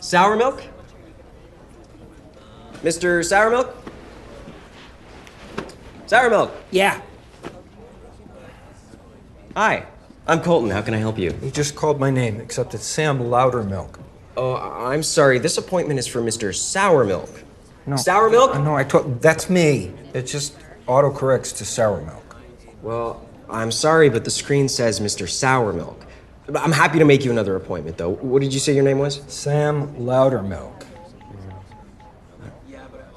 Sour milk? Mr. Sour milk? Sour milk? Yeah. Hi, I'm Colton. How can I help you? You just called my name, except it's Sam Loudermilk. Oh, I'm sorry. This appointment is for Mr. Sour milk. No. Sour milk? No, that's me. It just autocorrects to sour milk. Well, I'm sorry, but the screen says Mr. Sour milk. I'm happy to make you another appointment, though. What did you say your name was? Sam Loudermilk.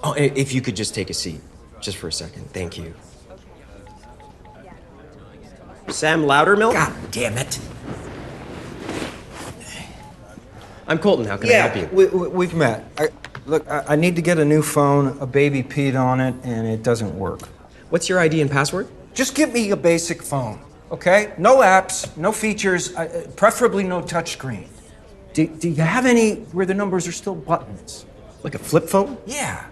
Oh, if you could just take a seat, just for a second. Thank you. Sam Loudermilk? God damn it. I'm Colton. How can I help you? We've met. I need to get a new phone. A baby peed on it, and it doesn't work. What's your ID and password? Just give me a basic phone, okay? No apps, no features, preferably no touchscreen. Do you have any where the numbers are still buttons? Like a flip phone? Yeah.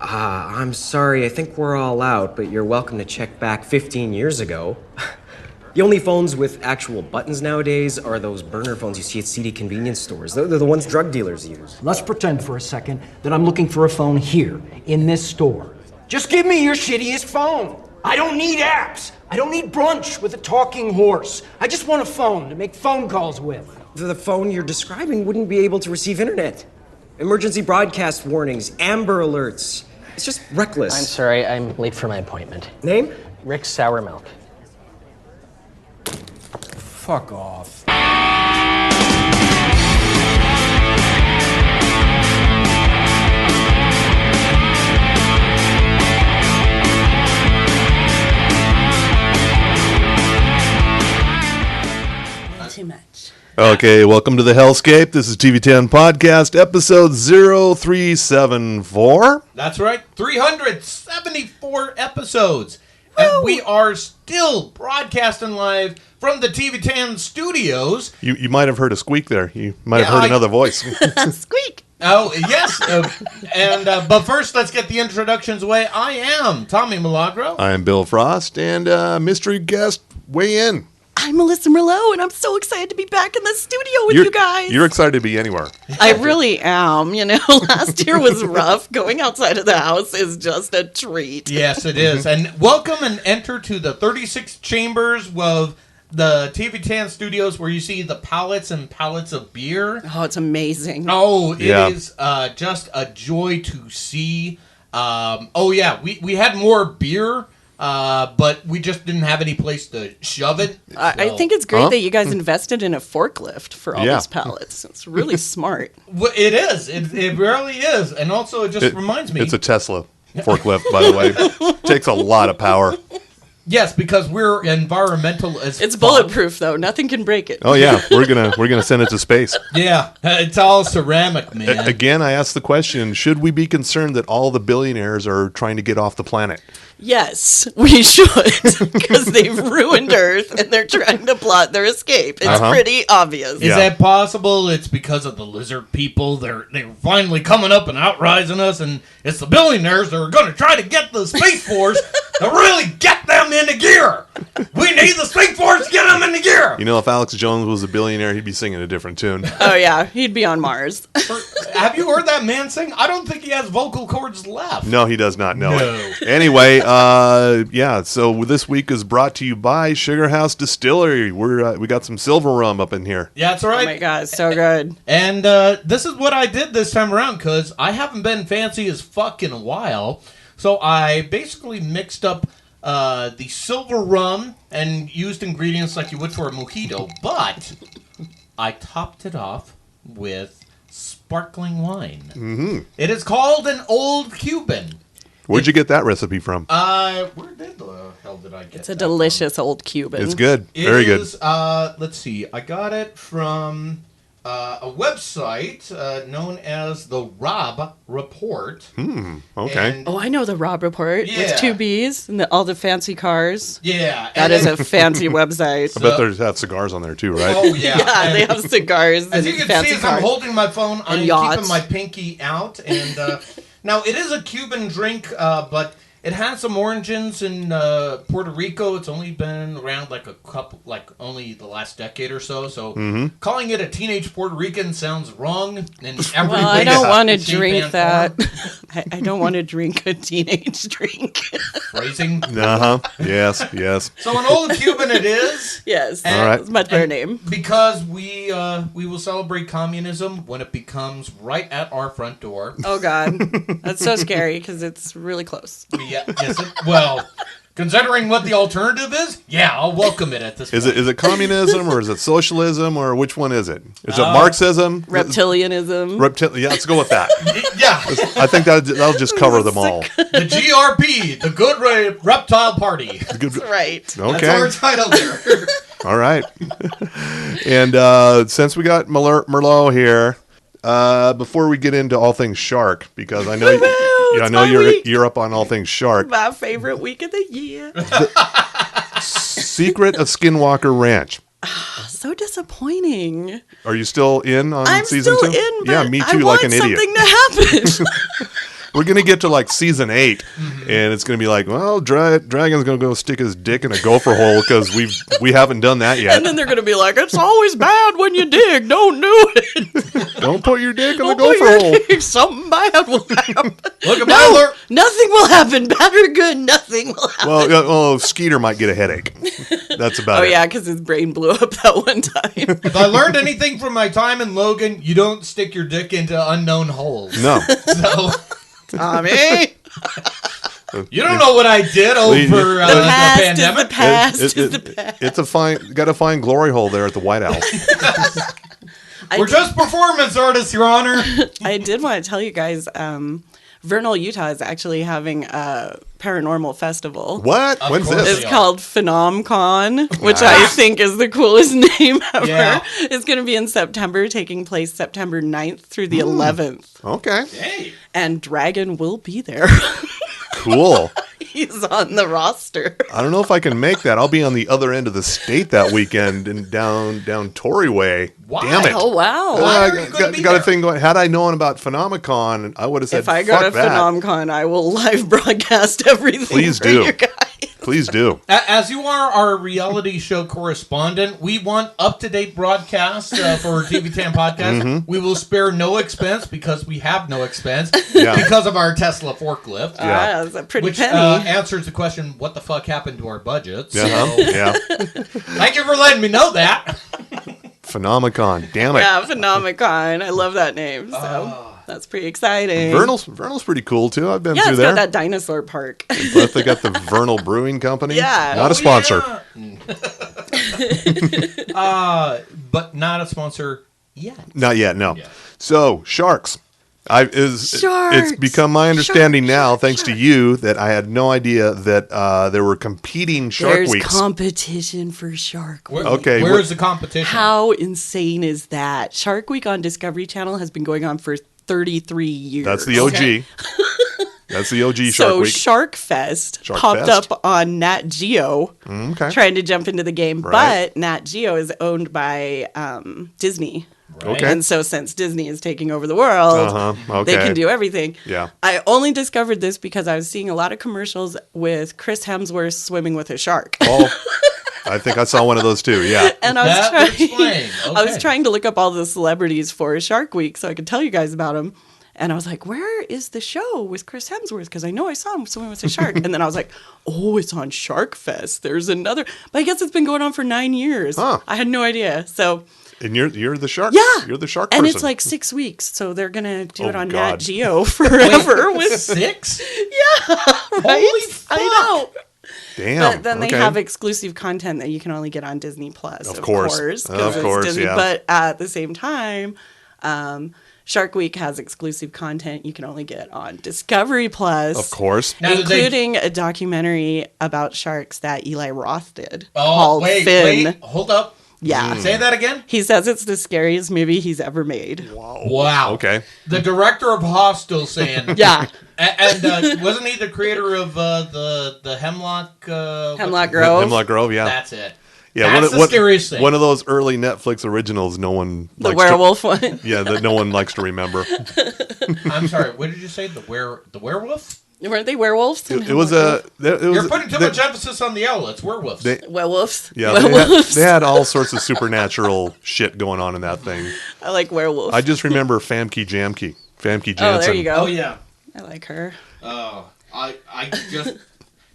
I'm sorry. I think we're all out, but you're welcome to check back 15 years ago. The only phones with actual buttons nowadays are those burner phones you see at CD convenience stores. They're the ones drug dealers use. Let's pretend for a second that I'm looking for a phone here, in this store. Just give me your shittiest phone. I don't need apps. I don't need brunch with a talking horse. I just want a phone to make phone calls with. The phone you're describing wouldn't be able to receive internet. Emergency broadcast warnings, Amber alerts. It's just reckless. I'm sorry, I'm late for my appointment. Name? Rick Sourmilk. Fuck off. Too much. Okay, welcome to the Hellscape. This is TV10 Podcast, episode 0374. That's right, 374 episodes. And we are still broadcasting live from the TV10 studios. You might have heard a squeak there. You might have heard another voice. Squeak. Oh, yes. But first, let's get the introductions away. I am Tommy Milagro. I am Bill Frost, and mystery guest, weigh in. I'm Melissa Merlot, and I'm so excited to be back in the studio with you guys. You're excited to be anywhere. I really am. You know, last year was rough. Going outside of the house is just a treat. Yes, it is. And welcome and enter to the 36 chambers of the TV10 studios where you see the pallets and pallets of beer. Oh, it's amazing. Oh, it is just a joy to see. We had more beer. But we just didn't have any place to shove it. I think it's great that you guys invested in a forklift for all these pallets. It's really smart. Well, it is. It really is. And also, it just reminds me. It's a Tesla forklift, by the way. Takes a lot of power. Yes, because we're environmental as It's fuck. bulletproof, though. Nothing can break it. Oh yeah, we're gonna send it to space. Yeah, it's all ceramic, man. Again, I asked the question: should we be concerned that all the billionaires are trying to get off the planet? Yes, we should, because they've ruined Earth and they're trying to plot their escape. It's pretty obvious. Is that possible? It's because of the lizard people. They're finally coming up and outrising us, and it's the billionaires that are going to try to get the Space Force to really get them into gear. We need the Space Force to get them into gear. You know, if Alex Jones was a billionaire, he'd be singing a different tune. Oh, yeah, he'd be on Mars. Have you heard that man sing? I don't think he has vocal cords left. No, he does not know it. Anyway, so this week is brought to you by Sugar House Distillery. We got some silver rum up in here. Yeah, that's right. Oh my God, so good. And this is what I did this time around, because I haven't been fancy as fuck in a while. So I basically mixed up the silver rum and used ingredients like you would for a mojito, but I topped it off with sparkling wine. Mm-hmm. It is called an Old Cuban. Where'd you get that recipe from? Where the hell did I get It's a delicious Old Cuban. It's good. Very good. Let's see. I got it from a website known as the Rob Report. Okay. And, I know the Rob Report with 2 Bs and all the fancy cars. yeah. That is a fancy website. I bet they have cigars on there too, right? Oh, yeah. Yeah, And they have cigars as and you can fancy see, as cars. I'm holding my phone, I'm yachts. keeping my pinky out. And now, it is a Cuban drink, but It has some origins in Puerto Rico. It's only been around like only the last decade or so. So calling it a teenage Puerto Rican sounds wrong. In every Well, I way, don't want to shape, drink and that. form. I don't want to drink a teenage drink. Phrasing. Yes. So an old Cuban it is. Yes, All right. it's a much better name. Because we will celebrate communism when it becomes right at our front door. Oh God, that's so scary because it's really close. Yeah, well, considering what the alternative is, yeah, I'll welcome it at this point. Is it communism or is it socialism or which one is it? Is it Marxism? Reptilianism. Yeah, let's go with that. Yeah, I think that'll just cover them all. the GRP, the Good Reptile Party. Good. Right. Okay. That's our title there. All right. And since we got Merlot here, before we get into all things shark, because I know It's my week. you're up on all things shark. My favorite week of the year. Secret of Skinwalker Ranch. So disappointing. Are you still in on I'm season still 2? in, but Yeah, me I too, want like an idiot. something to happen. We're going to get to like season 8, and it's going to be like, well, Dragon's going to go stick his dick in a gopher hole because we haven't done that yet. And then they're going to be like, it's always bad when you dig. Don't do it. Don't put your dick in the Don't put gopher your hole. dig. Something bad will happen. Look at my alert. Nothing will happen. Bad or good, nothing will happen. Well, Skeeter might get a headache. That's about Oh, it. yeah, because his brain blew up that one time. If I learned anything from my time in Logan, you don't stick your dick into unknown holes. No. So Tommy. you don't know what I did over The the past pandemic. is the past is the past. It's got to find glory hole there at the White House. We're just performance artists, Your Honor. I did want to tell you guys, Vernal, Utah is actually having a paranormal festival. What? Of When's course this? It's called PhenomCon, which I think is the coolest name ever. Yeah. It's going to be in September, taking place September 9th through the 11th. Okay. Hey. And Dragon will be there. Cool. He's on the roster. I don't know if I can make that. I'll be on the other end of the state that weekend and down Tory way. Why? Damn it. Oh, wow. Why are you gonna be got a there? thing going. Had I known about Phenomicon, I would have said, If I fuck go to that. PhenomCon, I will live broadcast everything Please for do. you guys. Please do. As you are our reality show correspondent, we want up-to-date broadcasts for TV10 Podcast. Mm-hmm. We will spare no expense because we have no expense Yeah. because of our Tesla forklift. Yeah. That's a pretty Which penny. answers the question, what the fuck happened to our budget? So, Yeah. thank you for letting me know that. Phenomicon. Damn it. Yeah, Phenomicon. I love that name. So that's pretty exciting. Vernal's pretty cool too. I've been Yeah, through it's there. got that dinosaur park. But they got the Vernal Brewing Company. Yeah. Not a sponsor. But not a sponsor yet. Not yet, no. Yeah. So, sharks. It's become my understanding now, thanks to you, that I had no idea that there were competing Shark There's Weeks. competition for Shark Week. Okay, Where's the competition? How insane is that? Shark Week on Discovery Channel has been going on for 33 years. That's the OG. Okay. That's the OG Shark So Week. Shark Fest Shark popped Fest. up on Nat Geo, Okay. trying to jump into the game. Right. But Nat Geo is owned by Disney. Okay. And so since Disney is taking over the world, Okay. they can do everything. Yeah. I only discovered this because I was seeing a lot of commercials with Chris Hemsworth swimming with a shark. Oh, I think I saw one of those too. Yeah. And I was That trying would explain. I was Okay. trying to look up all the celebrities for Shark Week so I could tell you guys about them. And I was like, where is the show with Chris Hemsworth? Because I know I saw him swimming with a shark. And then I was like, oh, it's on Shark Fest. There's another. But I guess it's been going on for 9 years. Huh. I had no idea. So, And you're the shark. yeah. You're the shark And person. it's like 6 weeks. So they're going to do Oh, it on God. Nat Geo forever. with 6? right? Holy fuck. I know. Damn. But then okay. they have exclusive content that you can only get on Disney Plus. Of course. 'cause Of it's course, Disney. yeah. But at the same time, Shark Week has exclusive content you can only get on Discovery Plus. Of course. Now, did they- Including a documentary about sharks that Eli Roth did Oh, called Finn. wait. Hold up. Yeah. Hmm. Say that again? He says it's the scariest movie he's ever made. Wow. Okay. The director of Hostel saying. Yeah. And wasn't he the creator of the Hemlock? Hemlock Grove. Hemlock Grove, yeah. That's it. Yeah, That's the scariest thing. One of those early Netflix originals no one The likes werewolf one. yeah, that no one likes to remember. I'm sorry. What did you say? The werewolf? Weren't they werewolves? It was a. You're putting too much emphasis on the L. It's werewolves. Werewolves. Yeah, Werewolves. they had all sorts of supernatural shit going on in that thing. I like werewolves. I just remember Famke Janssen. Oh, there you go. Oh yeah. I like her. I just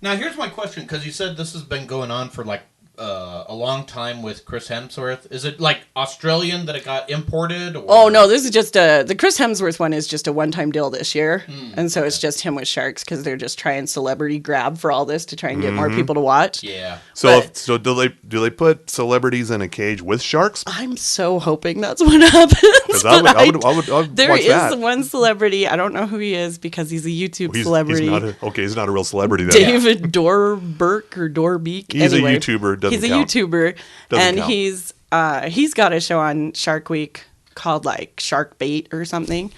now here's my question, because you said this has been going on for like a long time with Chris Hemsworth. Is it like Australian that it got imported? Or? Oh no, this is just the Chris Hemsworth one is just a one-time deal this year, and so it's just him with sharks because they're just trying celebrity grab for all this to try and get more people to watch. Yeah. So do they put celebrities in a cage with sharks? I'm so hoping that's what happens. Because I would watch There that. is one celebrity, I don't know who he is because he's a YouTube celebrity. He's not a real celebrity then. David Dorberk or Dorbeek. He's anyway, a YouTuber. He's a count. YouTuber, Doesn't and count. he's got a show on Shark Week called like Shark Bait or something,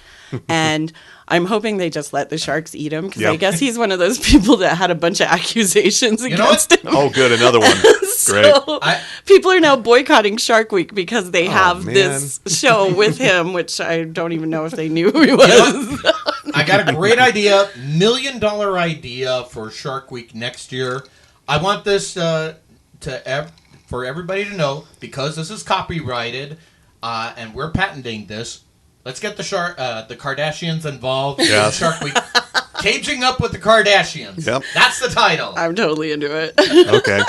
and I'm hoping they just let the sharks eat him because I guess he's one of those people that had a bunch of accusations against him. Oh, good, another one. So Great. people are now boicoting Shark Week because they have this show with him, which I don't even know if they knew who he was. I got a great idea, $1 million idea for Shark Week next year. I want this for everybody to know, because this is copyrighted and we're patenting this. Let's get the Kardashians involved in Shark Week. Caging Up with the Kardashians. Yep. That's the title. I'm totally into it. Okay.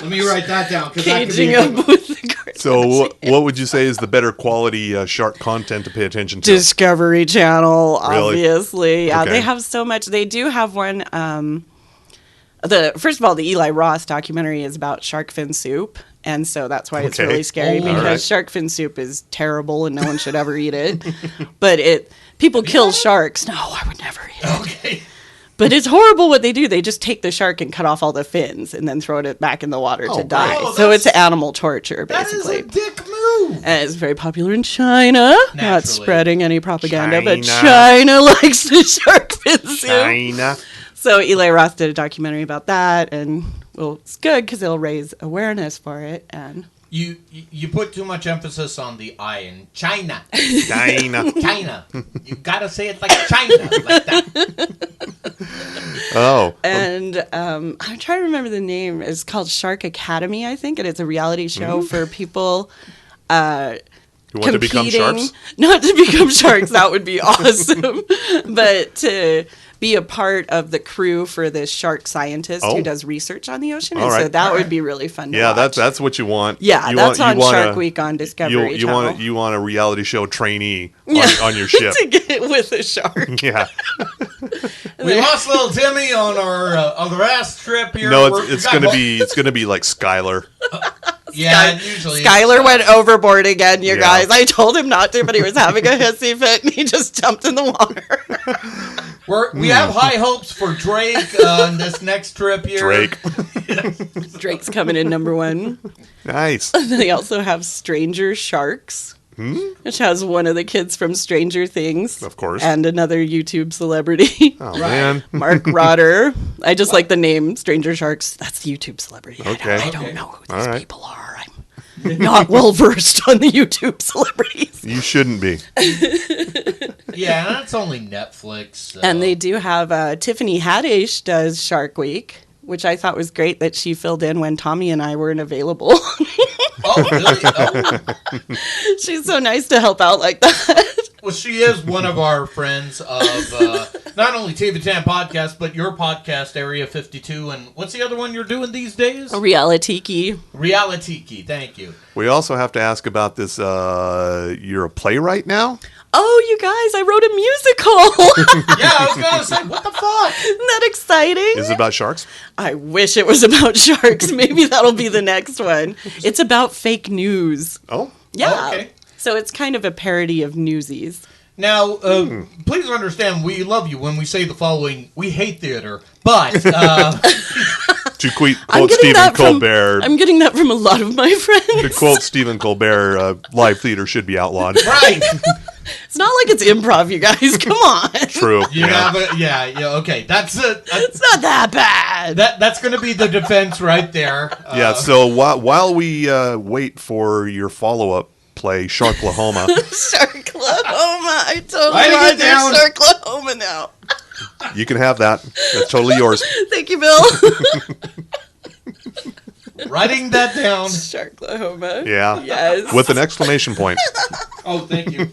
Let me write that down. Caging Up with the Kardashians. So what would you say is the better quality shark content to pay attention to? Discovery Channel, Really? obviously. Yeah, Okay. they have so much. They do have one. First of all, the Eli Roth documentary is about shark fin soup. And so that's why it's Okay. really scary Oh, because alright. shark fin soup is terrible and no one should ever eat it. But people kill sharks. No, I would never eat it. Okay. But it's horrible what they do. They just take the shark and cut off all the fins and then throw it back in the water to die. wow, So it's animal torture, That is basically. a dick move. And it's very popular in China. Not Naturally. spreading any propaganda, but China. China likes the shark fin soup. China. So Eli Roth did a documentary about that, and well, it's good because it'll raise awareness for it. And You put too much emphasis on the I in China. China. China. You gotta say it like China, like that. Oh. And I'm trying to remember the name. It's called Shark Academy, I think, and it's a reality show for people. You want to become sharks? Not to become sharks, that would be awesome. But to be a part of the crew for this shark scientist who does research on the ocean. All And right. so that would be really fun to Yeah, watch. that's what you want. Yeah, you that's want, on Shark Week on Discovery you Channel. want a reality show trainee on your ship. to get with a shark. Yeah. We lost little Timmy on our last trip here. No, We it's got gonna mo- be like Skylar. Yeah, usually Skylar went overboard again, you Yeah. guys. I told him not to, but he was having a hissy fit and he just jumped in the water. We have high hopes for Drake on this next trip here. Drake. Drake's coming in #1. Nice. They also have Stranger Sharks, which has one of the kids from Stranger Things. Of course. And another YouTube celebrity, Oh man. Mark Rodder. I just like the name Stranger Sharks. That's the YouTube celebrity. Okay. I don't know who All these right. people are. I'm not well versed on the YouTube celebrities. You shouldn't be. Yeah, that's only Netflix. So. And they do have Tiffany Haddish does Shark Week, which I thought was great that she filled in when Tommy and I weren't available. Oh, really? Oh. She's so nice to help out like that. Well, she is one of our friends of not only TV Tan Podcast, but your podcast, Area 52. And what's the other one you're doing these days? Reality. Reality. Thank you. We also have to ask about this. You're a playwright now? Oh, you guys, I wrote a musical. Yeah, I was going to say, what the fuck? Isn't that exciting? Is it about sharks? I wish it was about sharks. Maybe that'll be the next one. It's about fake news. Oh. Yeah. Oh, okay. So it's kind of a parody of Newsies. Now, please understand, we love you when we say the following. We hate theater, but... To quote I'm getting Stephen that from Colbert. I'm getting that from a lot of my friends. To quote Stephen Colbert, live theater should be outlawed. right. It's not like it's improv, you guys. Come on. True. Yeah, okay. That's it. It's not that bad. That's going to be the defense right there. Yeah, so while we wait for your follow-up play, Sharklahoma, Sharklahoma. I totally Write it want to down. do Sharklahoma now. You can have that. That's totally yours. Thank you, Bill. Writing that down. Sharklahoma. Yeah. Yes. With an exclamation point. Oh, thank you.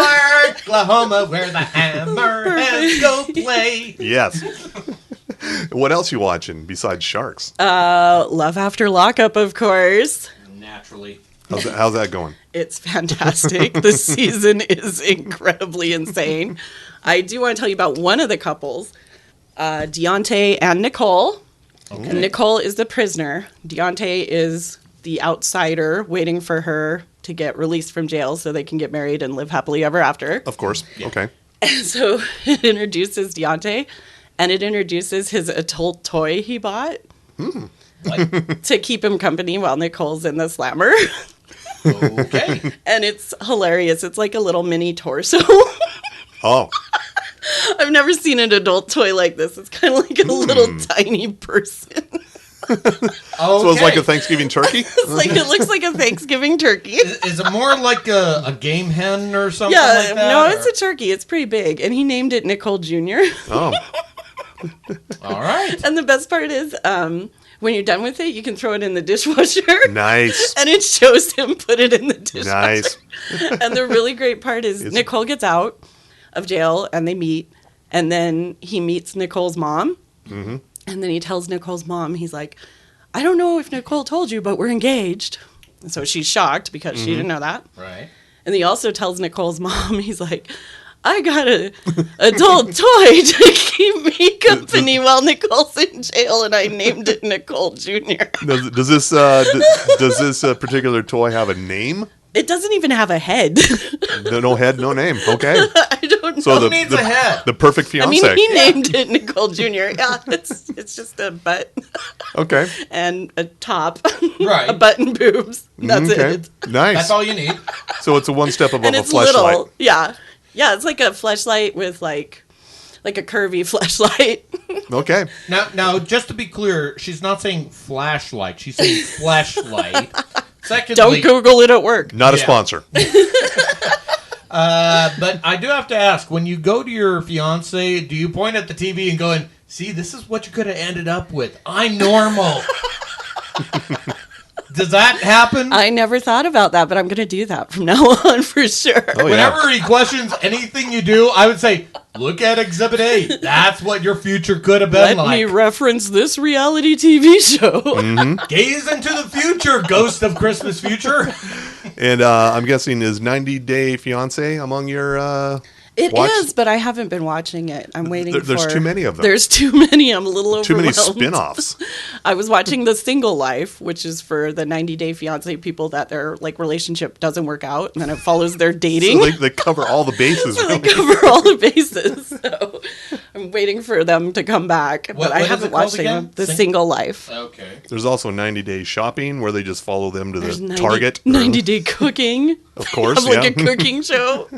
Sharklahoma, where the hammerheads go play. Yes. What else you watching besides sharks? Love After Lockup, of course. Naturally. How's that going? It's fantastic. The season is incredibly insane. I do want to tell you about one of the couples, Deontay and Nicole. Okay. And Nicole is the prisoner. Deontay is the outsider waiting for her to get released from jail so they can get married and live happily ever after. Of course. Yeah. Okay. And so it introduces Deontay, and it introduces his adult toy he bought to keep him company while Nicole's in the slammer. Okay. And it's hilarious. It's like a little mini torso. Oh. I've never seen an adult toy like this. It's kind of like a little tiny person. Okay. So it's like a Thanksgiving turkey? It looks like a Thanksgiving turkey. Is it more like a game hen or something Yeah, like that? no, it's a turkey. It's pretty big. And he named it Nicole Jr. Oh. All right. And the best part is, when you're done with it, you can throw it in the dishwasher. Nice. And it shows him put it in the dishwasher. Nice. And the really great part is Nicole gets out of jail and they meet. And then he meets Nicole's mom. Mm-hmm. And then he tells Nicole's mom, he's like, I don't know if Nicole told you, but we're engaged. And so she's shocked because she didn't know that. Right. And he also tells Nicole's mom, he's like, I got an adult toy to keep me company while Nicole's in jail, and I named it Nicole Jr. Does this particular toy have a name? It doesn't even have a head. No head, no name. Okay. I don't know. So Who needs a head? The perfect fiance. I mean, he named it Nicole Jr. Yeah, it's just a butt Okay. and a top, Right. a butt and boobs. That's Okay. it. Nice. That's all you need. So it's a one step above And a it's fleshlight. little. Yeah. Yeah, it's like a fleshlight with like a curvy fleshlight. Okay. Now, just to be clear, she's not saying flashlight. She's saying flashlight. Secondly, Don't Google it at work. Not a Yeah. sponsor. But I do have to ask, when you go to your fiance, do you point at the TV and going, see, this is what you could have ended up with. I'm normal. Does that happen? I never thought about that, but I'm going to do that from now on for sure. Oh, yeah. Whenever he questions anything you do, I would say, look at Exhibit A. That's what your future could have been Let me like. reference this reality TV show. Gaze into the future, ghost of Christmas future. And I'm guessing is 90 Day Fiance among your It watch? is, but I haven't been watching it. I'm waiting There's too many of them. There's too many. I'm a little overwhelmed. Too many spin-offs. I was watching The Single Life, which is for the 90 Day Fiance people that their relationship doesn't work out, and then it follows their dating. So they cover all the bases. So they Really. cover all the bases. So I'm waiting for them to come back, but What I is haven't it called watched again? The Single Life. Okay. There's also 90 Day Shopping where they just follow them to There's the 90, Target. 90 Day Cooking. Of course, Have like yeah. a cooking show.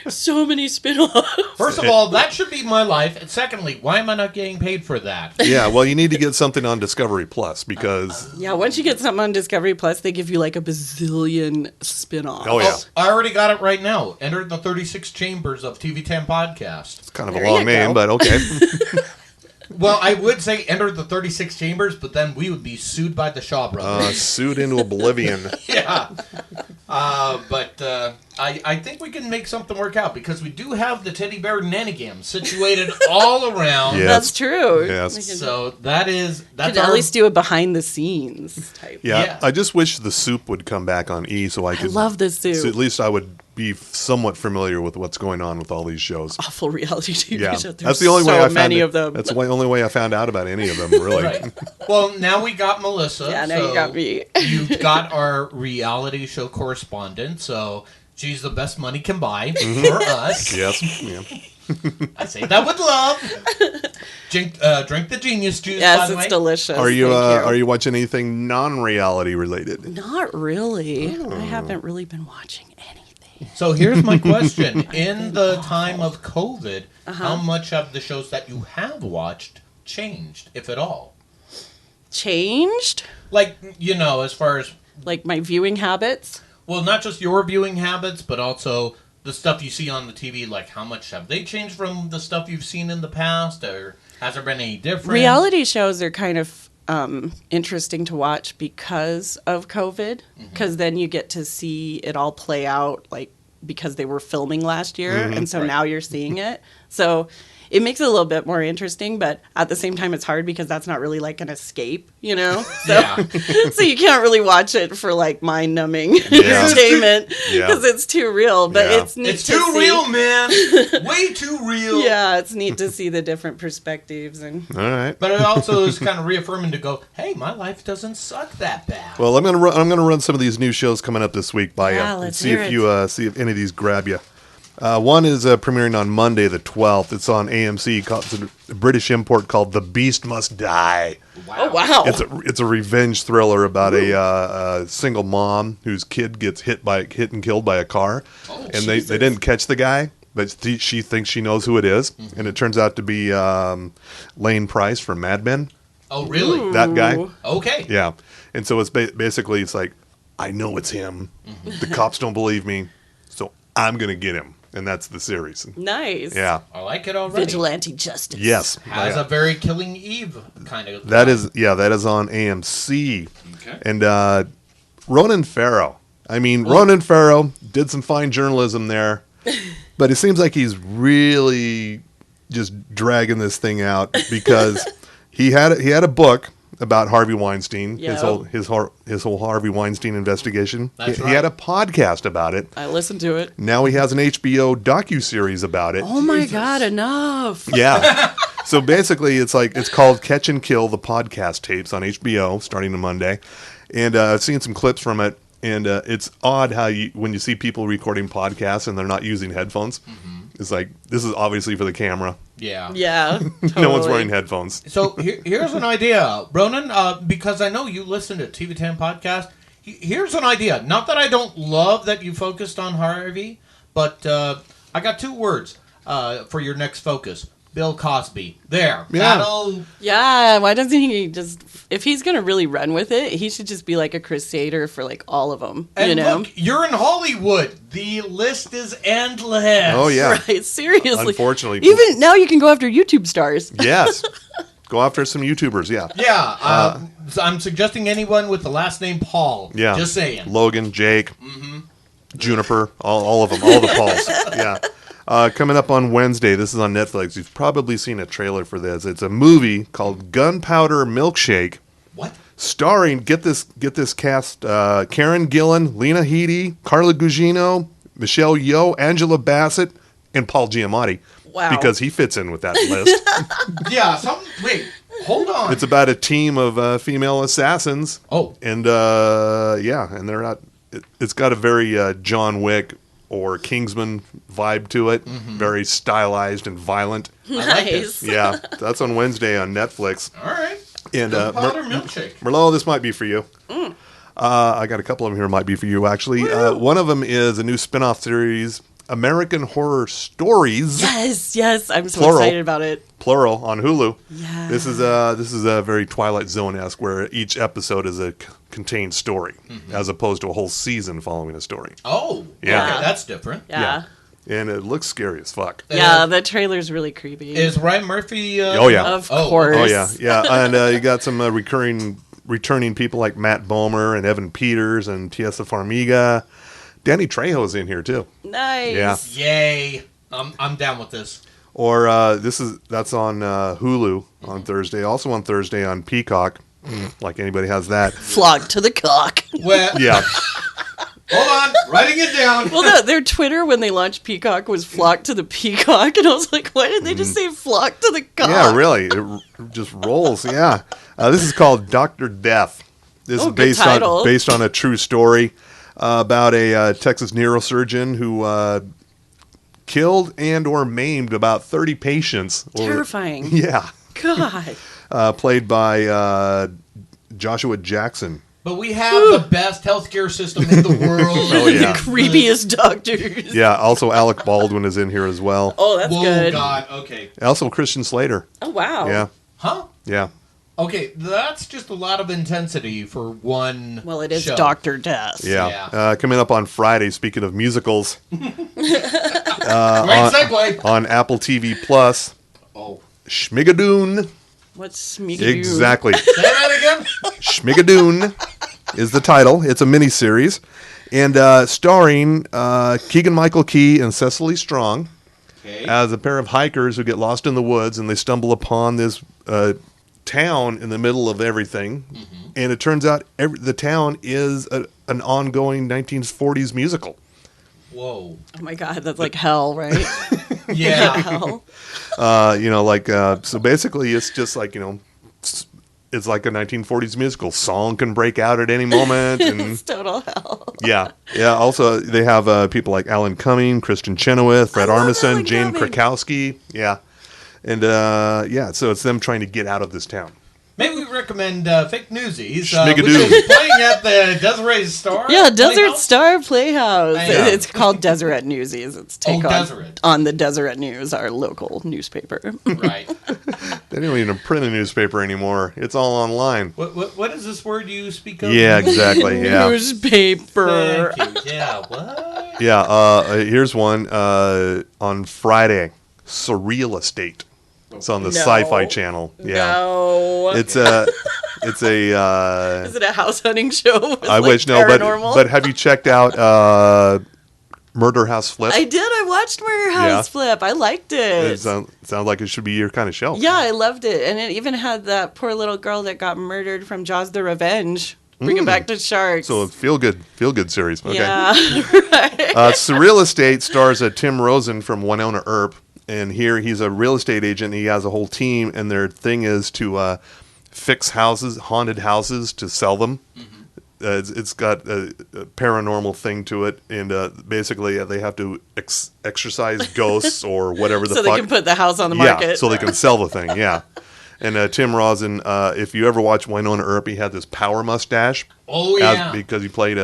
So many spin-offs. First of all, that should be my life. And secondly, why am I not getting paid for that? Yeah, well, you need to get something on Discovery Plus because Yeah, once you get something on Discovery Plus, they give you like a bazillion spin-offs. Oh, yeah. I already got it right now. Enter the 36 chambers of TV10 podcast. it's kind of There a long you name, go. but okay. Well, I would say enter the 36 chambers, but then we would be sued by the Shaw Brothers. Sued into oblivion. Yeah. But I think we can make something work out because we do have the teddy bear nanogam situated all around. Yeah. That's true. Yes. We So that's could our, at least do a behind-the-scenes type. Yeah, Yeah. I just wish the soup would come back on E so I I could. love this So soup. at least I would be somewhat familiar with what's going on with all these shows. Awful reality TV Yeah, shows. that's the only way I found many it. of them. That's the only way I found out about any of them, really. Right. Well, now we got Melissa. Yeah, now you got me. You've got our reality show correspondent, so she's the best money can buy Mm-hmm. for us. Yes. Yeah. I say that with love. Drink the genius juice, by Yes, the it's way. delicious. Are you Thank are you watching anything non-reality related? Not really. I haven't really been watching anything. So here's my question. In the time of COVID, Uh-huh. how much have the shows that you have watched changed, if at all? Changed? Like, as far as, Like my viewing habits? well, not just your viewing habits, but also the stuff you see on the TV, like how much have they changed from the stuff you've seen in the past, or has there been any difference? Reality shows are kind of interesting to watch because of COVID, because then you get to see it all play out, like, because they were filming last year, and so now you're seeing it. So it makes it a little bit more interesting, but at the same time, it's hard because that's not really like an escape, you know? So, Yeah. so you can't really watch it for like mind-numbing entertainment because it's too real. But it's neat It's to too see. real, man. Way too real. Yeah, it's neat to see the different perspectives and. All right. But it also is kind of reaffirming to go, hey, my life doesn't suck that bad. Well, I'm gonna run some of these new shows coming up this week by you. Yeah, let's See hear if it. you see if any of these grab you. One is premiering on Monday the 12th. It's on AMC. It's a British import called The Beast Must Die. Oh wow! It's a revenge thriller about a single mom whose kid gets hit and killed by a car, and they didn't catch the guy, but she thinks she knows who it is, and it turns out to be Lane Price from Mad Men. Oh, really? That guy. Okay. Yeah, and so it's basically it's like I know it's him. The cops don't believe me, so I'm gonna get him, and that's the series. Nice. Yeah. I like it already. Vigilante justice. Yes. Has a very Killing Eve kind of. That is on AMC. Okay. And Ronan Farrow. I mean, Ronan Farrow did some fine journalism there, but it seems like he's really just dragging this thing out because he had a book about Harvey Weinstein, his whole Harvey Weinstein investigation. That's He right. had a podcast about it. I listened to it. Now he has an HBO docuseries about it. Oh my God! Enough. Yeah. So basically, it's called Catch and Kill: The Podcast Tapes on HBO, starting on Monday. And I've seen some clips from it, and it's odd how when you see people recording podcasts and they're not using headphones. It's like, this is obviously for the camera. Yeah. Yeah. No one's wearing headphones. So here's an idea, Ronan, because I know you listen to TV10 podcast. Here's an idea. Not that I don't love that you focused on Harvey, but I got 2 words for your next focus. Bill Cosby. There. Yeah. That'll... Yeah. Why doesn't he just? If he's gonna really run with it, he should just be like a crusader for like all of them. And you know? look, you're in Hollywood. The list is endless. Oh, yeah. Right. Seriously. Unfortunately. Even now, you can go after YouTube stars. Yes. Go after some YouTubers, yeah. Yeah. So I'm suggesting anyone with the last name Paul. Yeah. Just saying. Logan, Jake, Juniper, all of them, all the Pauls. Yeah. Coming up on Wednesday, this is on Netflix. You've probably seen a trailer for this. It's a movie called Gunpowder Milkshake. What? Starring, get this cast, Karen Gillan, Lena Headey, Carla Gugino, Michelle Yeoh, Angela Bassett, and Paul Giamatti. Wow. Because he fits in with that list. Yeah. Wait. Hold on. It's about a team of female assassins. Oh. And, and they're not... It's got a very John Wick or Kingsman vibe to it. Very stylized and violent. Nice. Yeah. That's on Wednesday on Netflix. All right. And Gunpowder Milkshake. Merlot, this might be for you. I got a couple of them here might be for you, actually. One of them is a new spin-off series, American Horror Stories. Yes. I'm so Plural. excited about it. Plural on Hulu. Yeah. This is a very Twilight Zone-esque where each episode is a contained story as opposed to a whole season following a story. Oh. Yeah. Okay, that's different. Yeah. And it looks scary as fuck. Yeah, the trailer's really creepy. Is Ryan Murphy? Oh, yeah. Of Oh. course. Oh, yeah. And you got some returning people like Matt Bomer and Evan Peters and Tiesa Farmiga. Danny Trejo's in here, too. Nice. Yeah. Yay! I'm down with this. Or that's on Hulu on Thursday. Also on Thursday on Peacock, like anybody has that. Flock to the cock. Well, Yeah, hold on, writing it down. Well, their Twitter when they launched Peacock was flock to the peacock, and I was like, why didn't they just say flock to the cock? yeah, really, it just rolls. Yeah, this is called Dr. Death. This is good title. based on a true story about a Texas neurosurgeon who killed and or maimed about 30 patients. Terrifying. Yeah, God. played by Joshua Jackson. But we have the best healthcare system in the world. Oh, yeah. Creepiest doctors. Yeah, also Alec Baldwin is in here as well. Oh, that's Whoa, good. God. Okay. Also Christian Slater. Oh, wow. Yeah, Huh? yeah. Okay, that's just a lot of intensity for one. Well, it is show. Dr. Death. Yeah. Coming up on Friday, speaking of musicals, Great segue. on Apple TV Plus, Oh, Schmigadoon. What's Smeagol? Exactly. say that again. Schmigadoon is the title. It's a miniseries. And starring Keegan-Michael Key and Cecily Strong as a pair of hikers who get lost in the woods, and they stumble upon this town in the middle of everything. Mm-hmm. And it turns out the town is an ongoing 1940s musical. Whoa. Oh my God, that's like hell, right? Yeah. Hell. So basically it's just like, it's like a 1940s musical. Song can break out at any moment. And It's total hell. yeah. Also, they have people like Alan Cumming, Kristen Chenoweth, Fred love Armisen, Alan Jane Cumming. Krakowski. Yeah. And so it's them trying to get out of this town. Maybe we recommend Fake Newsies, which Schmigadoon. is playing at the Desiree Star. Yeah, Desert Playhouse. Star Playhouse. Yeah. It's called Deseret Newsies. It's take Deseret. on the Deseret News, our local newspaper. Right. They don't even print a newspaper anymore. It's all online. What is this word you speak of? Yeah, exactly. Yeah. Newspaper. Thank you. Yeah, what? Yeah, here's one on Friday. Surreal Estate. It's on the No. Sci-Fi Channel. Yeah. No. It's a Is it a house hunting show? With, I like, wish no, paranormal? but have you checked out Murder House Flip? I did. I watched Murder House Yeah. Flip. I liked it. It sounds like it should be your kind of show. Yeah, I loved it. And it even had that poor little girl that got murdered from Jaws the Revenge. Bring it back to sharks. So feel good series. Okay. Yeah. Surreal Estate stars Tim Rosen from Winona Earp, and here he's a real estate agent. He has a whole team, and their thing is to fix houses, haunted houses, to sell them. Mm-hmm. It's got a paranormal thing to it, and basically they have to exorcise ghosts or whatever the so fuck. they can put the house on the market. Yeah, so they can sell the thing. Yeah. And Tim Rosen, if you ever watch Winona Earp, he had this power mustache. Oh, yeah. Because he played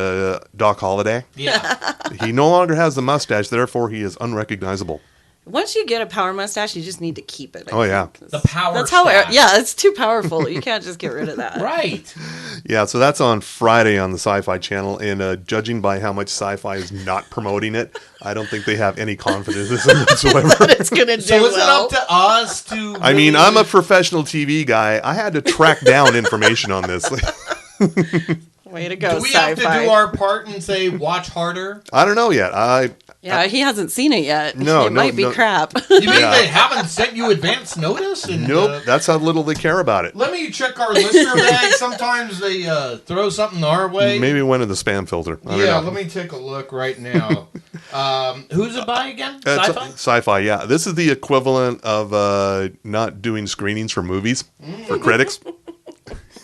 Doc Holliday. Yeah. He no longer has the mustache, therefore he is unrecognizable. Once you get a power mustache, you just need to keep it. Oh, yeah. The power That's how. stash. Yeah, it's too powerful. You can't just get rid of that. Right. Yeah, so that's on Friday on the Sci-Fi Channel, and judging by how much Sci-Fi is not promoting it, I don't think they have any confidence in it whatsoever. It's gonna do So is well. it up to us to... I mean, really- I'm a professional TV guy. I had to track down information on this. Way to go, Do we sci-fi. have to do our part and say, watch harder? I don't know yet. Yeah, he hasn't seen it yet. No, it might be no. crap. You mean Yeah. they haven't sent you advance notice? And, Nope, that's how little they care about it. let me check our listener bag. Sometimes they throw something our way. Maybe it went in the spam filter. I don't Yeah, know. let me take a look right now. Who's it by again? It's Sci-fi? Sci-Fi, yeah. This is the equivalent of not doing screenings for movies for critics.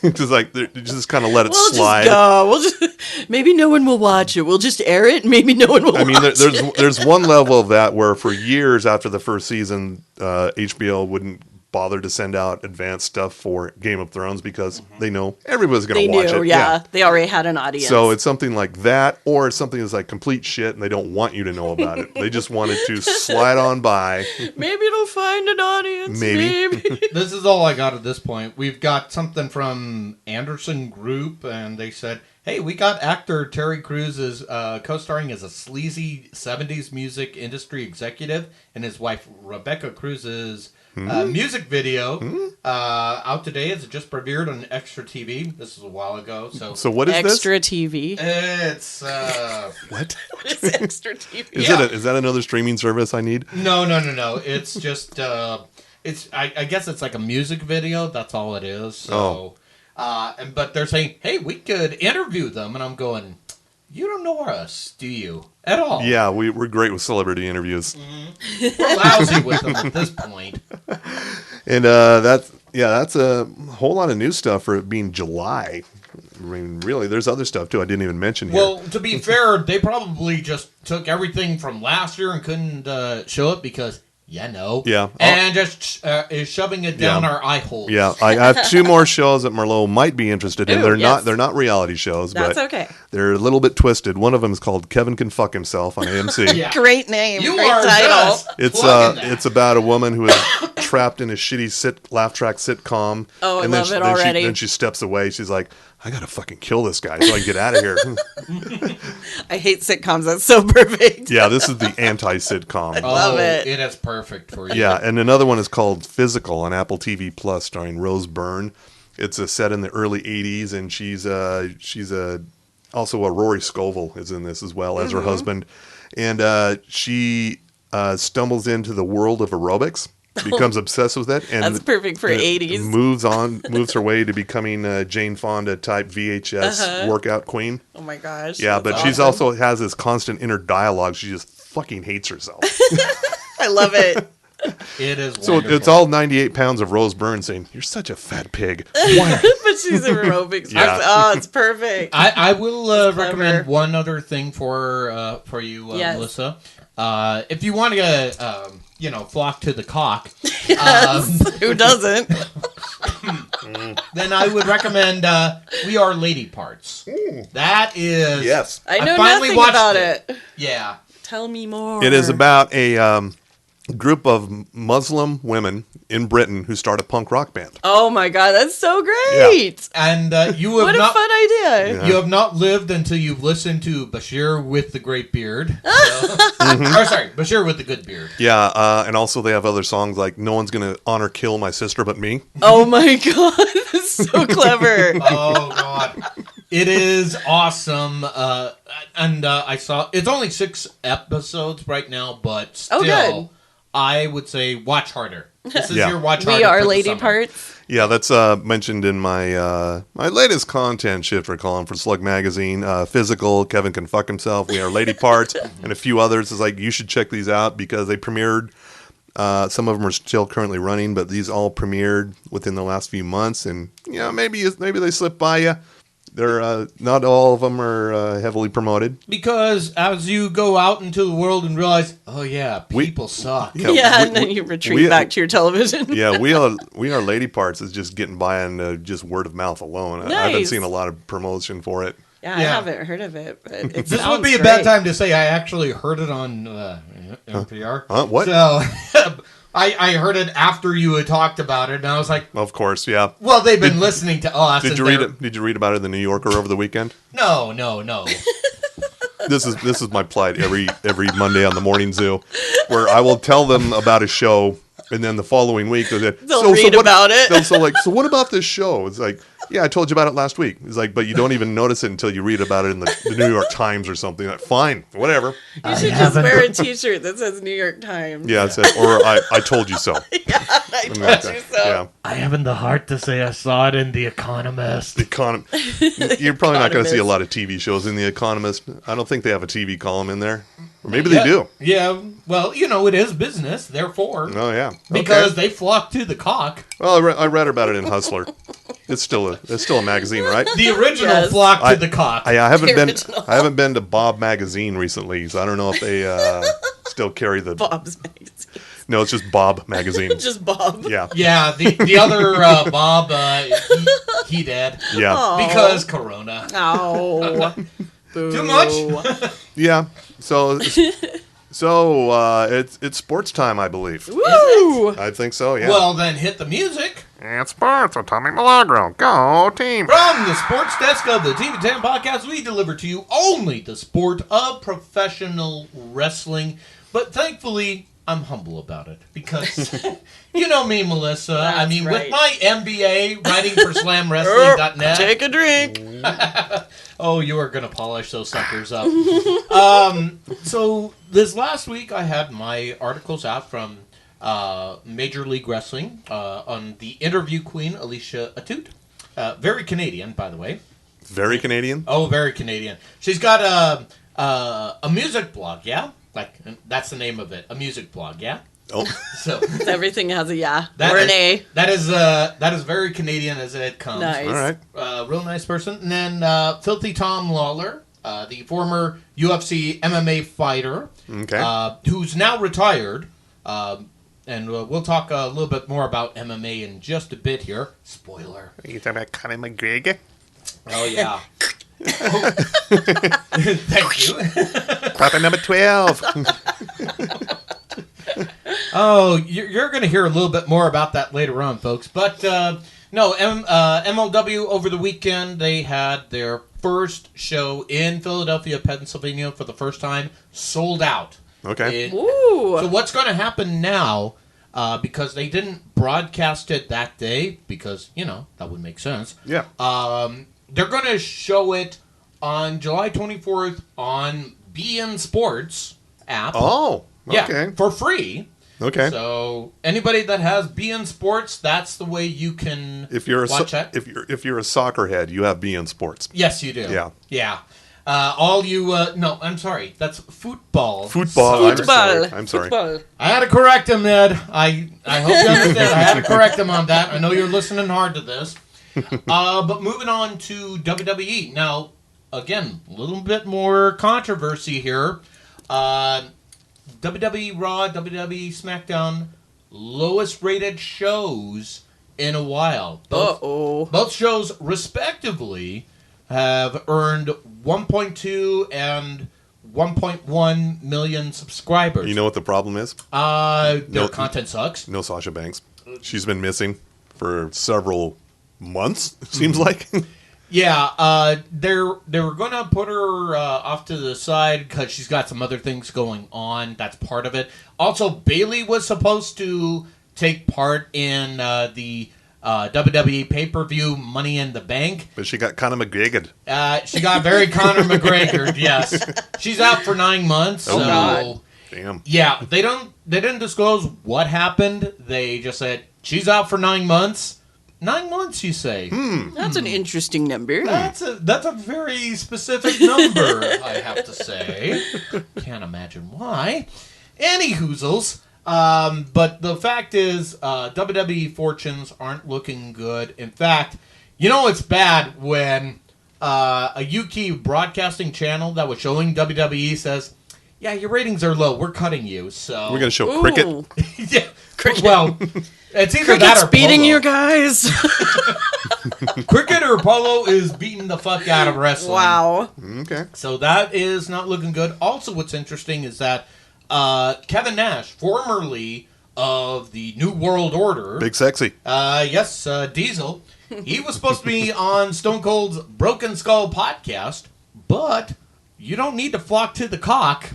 It's just like they just kind of let it We'll slide. just go. We'll just maybe no one will watch it. We'll just air it. Maybe no one will. I mean, watch it. there's one level of that where for years after the first season, HBO wouldn't bother to send out advanced stuff for Game of Thrones because they know everybody's going They to watch knew. it. Yeah, they already had an audience. So it's something like that, or it's something that's like complete shit, and they don't want you to know about it. They just want it to slide on by. maybe it'll find an audience. Maybe. Maybe. This is all I got at this point. We've got something from Anderson Group, and they said, hey, we got actor Terry Crews as co-starring as a sleazy 70s music industry executive, and his wife Rebecca Cruz's music video out today. It's just premiered on Extra TV. This was a while ago. So what is Extra TV. It's What? What is extra TV? Is that another streaming service I need? no. It's just it's I guess it's like a music video. That's all it is. So, but they're saying, hey, we could interview them, and I'm going, you don't know us, do you? At all? Yeah, we're great with celebrity interviews. We're lousy with them at this point. And that's a whole lot of new stuff for it being July. I mean, really, there's other stuff too I didn't even mention here. Well, to be fair, they probably just took everything from last year and couldn't show it because, Yeah. and just is shoving it down our eye holes. Yeah, I have two more shows that Merlot might be interested in. Ooh, They're not reality shows, That's but okay. they're a little bit twisted. One of them is called Kevin Can Fuck Himself on AMC. Yeah. Great name. You Great are title. just plugging that. It's about a woman who is trapped in a shitty laugh track sitcom. Oh, I and love then it already. Then she steps away. She's like, I gotta fucking kill this guy so I can get out of here. I hate sitcoms. That's so perfect. Yeah, this is the anti-sitcom. Love it. It is perfect for you. Yeah, and another one is called Physical on Apple TV Plus, starring Rose Byrne. It's set in the early '80s, and she's also a Rory Scovel is in this as well as her husband, and she stumbles into the world of aerobics. Becomes obsessed with it, and That's perfect for and 80s. Moves her way to becoming a Jane Fonda type VHS workout queen. Oh my gosh. Yeah, that's but she's awesome. also has this constant inner dialogue. She just fucking hates herself. I love it. It is So wonderful. it's all 98 pounds of Rose Byrne saying, "You're such a fat pig." Why? But she's aerobics. Yeah. Oh, it's perfect. I will clever. recommend one other thing for you, Yes. Melissa. If you want to, flock to the cock, Who doesn't? then I would recommend We Are Lady Parts. That is... Yes. I know finally nothing watched about it. Yeah. Tell me more. It is about a group of Muslim women in Britain who start a punk rock band. Oh my god, that's so great. And you have What a not... fun idea. You have not lived until you've listened to Bashir with the great beard. Or sorry, Bashir with the good beard. Yeah, and also they have other songs like "No One's Gonna Honor Kill My Sister But Me." Oh my god, that's so clever. Oh god, it is awesome. And I saw it's only 6 episodes right now, but still, good. I would say watch harder. This is Yeah. your watch harder. We are for the lady summer. parts. Yeah, that's mentioned in my my latest content shifter column for Slug Magazine. Physical, Kevin Can Fuck Himself, We Are Lady Parts, and a few others. It's like, you should check these out because they premiered. Some of them are still currently running, but these all premiered within the last few months. And, maybe they slip by you. They're not all of them are heavily promoted. Because as you go out into the world and realize, oh yeah, people suck. Yeah, and then you retreat back to your television. Yeah, we are Lady Parts is just getting by on just word of mouth alone. I haven't Nice. seen a lot of promotion for it. Yeah, I Yeah. haven't heard of it, but it This sounds would be a great. bad time to say I actually heard it on NPR. Huh? What? So I heard it after you had talked about it, and I was like, Of course, yeah. well, they've been listening to us. Did and you read they're- it? Did you read about it in the New Yorker over the weekend? No. This is my plight every Monday on the Morning Zoo, where I will tell them about a show, and then the following week They'll read about it. So what about this show? It's like, yeah, I told you about it last week. It's like, but you don't even notice it until you read about it in the New York Times or something. Like, fine, whatever. You should just wear a T-shirt that says New York Times. Yeah, it said, or I told you so. I told you so. Yeah. I haven't the heart to say I saw it in The Economist. You're probably not going to see a lot of TV shows in The Economist. I don't think they have a TV column in there. Or maybe they do. Yeah, well, it is business, therefore. Oh, yeah. Because Okay. they flock to the cock. Well, I read about it in Hustler. It's still a magazine, right? The original Yes. flock to the cock. I haven't been original. I haven't been to Bob Magazine recently, so I don't know if they still carry the. Bob's magazine. No, it's just Bob Magazine. Just Bob. Yeah, Yeah, the other Bob, he dead. yeah, Because Corona. Oh. Too much? yeah. So it's sports time, I believe. Woo! I think so. Yeah. Well, then hit the music. And sports with Tommy Milagro. Go team! From the sports desk of the TV10 podcast, we deliver to you only the sport of professional wrestling. But thankfully, I'm humble about it because you know me, Melissa. I mean, right. with my MBA, writing for SlamWrestling.net. Take a drink. Oh, you are going to polish those suckers up. So this last week, I had my articles out from Major League Wrestling on the interview queen, Alicia Atout. Very Canadian, by the way. Very Canadian. Oh, very Canadian. She's got a music blog, yeah? Like, that's the name of it, a music blog, yeah? Oh, So Everything has a yeah that or an is- A. that is very Canadian as it comes. Nice. all right. Real nice person. And then Filthy Tom Lawler, the former UFC MMA fighter, Okay. who's now retired. And we'll talk a little bit more about MMA in just a bit here. Spoiler. You talking about Conor McGregor? Oh, yeah. Thank you. Weapon number 12. Oh, you're going to hear a little bit more about that later on, folks. But no, MLW over the weekend, they had their first show in Philadelphia, Pennsylvania for the first time, sold out. Okay. Ooh. So what's going to happen now, because they didn't broadcast it that day, because, that would make sense. Yeah. They're going to show it on July 24th on BN Sports app. Oh, okay. Yeah, for free. Okay. So anybody that has BN Sports, that's the way you can watch it. If you're a soccer head, you have BN Sports. Yes, you do. Yeah. Yeah. All you no, I'm sorry. That's football. Football. Football. I'm sorry. Football. I had to correct him, Ed. I hope you understand. I had to correct him on that. I know you're listening hard to this. But moving on to WWE. Now, again, a little bit more controversy here. WWE Raw, WWE SmackDown, lowest rated shows in a while. Both shows, respectively, have earned 1.2 and 1.1 million subscribers. You know what the problem is? Their content sucks. No Sasha Banks. She's been missing for several months, it seems like. Yeah, they were going to put her off to the side because she's got some other things going on. That's part of it. Also, Bayley was supposed to take part in the WWE pay-per-view Money in the Bank. But she got Conor McGregor. She got very Conor McGregor, yes. She's out for 9 months. Oh, so God. Damn. Yeah, they didn't disclose what happened. They just said, she's out for 9 months. 9 months, you say? That's an interesting number. That's a very specific number, I have to say. Can't imagine why. Any hoozles. But the fact is, WWE fortunes aren't looking good. In fact, it's bad when a UK broadcasting channel that was showing WWE says, yeah, your ratings are low. We're cutting you. So We're going to show cricket. Yeah. Cricket. Well, it's either Cricket's that or beating polo. you guys. Cricket or polo is beating the fuck out of wrestling. Wow. Okay. So that is not looking good. Also, what's interesting is that Kevin Nash, formerly of the New World Order. Big Sexy. Yes, Diesel. He was supposed to be on Stone Cold's Broken Skull podcast, but you don't need to flock to the cock.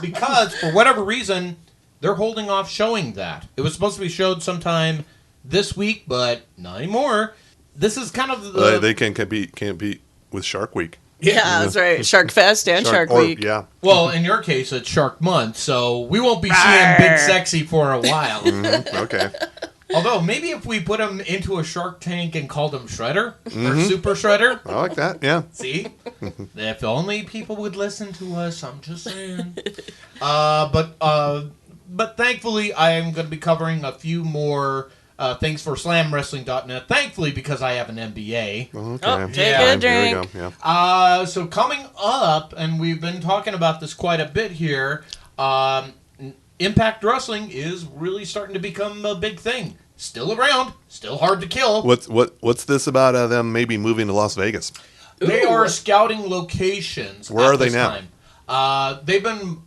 Because, for whatever reason, they're holding off showing that. It was supposed to be showed sometime this week, but not anymore. This is kind of the... They can't compete with Shark Week. Yeah, that's right. Shark Fest and Shark Week. Yeah. Well, in your case, it's Shark Month, so we won't be seeing Big Sexy for a while. Okay. Although, maybe if we put him into a Shark Tank and called him Shredder, or Super Shredder. I like that, yeah. See? If only people would listen to us, I'm just saying. But thankfully, I am going to be covering a few more things for SlamWrestling.net. Thankfully, because I have an MBA. Okay. Oh, take Yeah. a There drink. we go, yeah. So coming up, and we've been talking about this quite a bit here, Impact Wrestling is really starting to become a big thing. Still around, still hard to kill. What's this about them maybe moving to Las Vegas? They are scouting locations. Where at are they this now? Time. They've been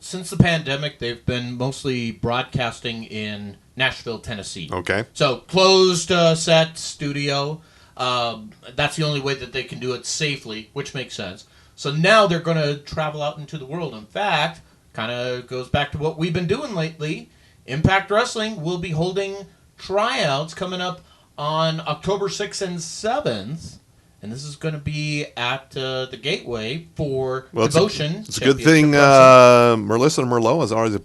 since the pandemic. They've been mostly broadcasting in Nashville, Tennessee. Okay. So closed set studio. That's the only way that they can do it safely, which makes sense. So now they're going to travel out into the world. In fact, kind of goes back to what we've been doing lately. Impact Wrestling will be holding tryouts coming up on October 6th and 7th. And this is going to be at the Gateway for Devotion. It's a good thing Melissa Merlot is already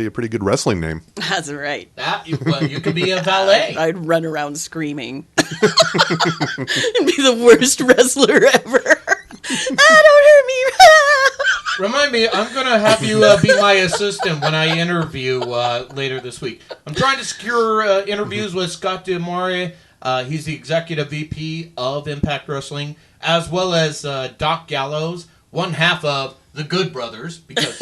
a pretty good wrestling name. That's right. You could be a valet. I'd run around screaming. And be the worst wrestler ever. Don't hurt me. Remind me, I'm going to have you be my assistant when I interview later this week. I'm trying to secure interviews with Scott DeMare. He's the executive VP of Impact Wrestling, as well as Doc Gallows, one half of the Good Brothers, because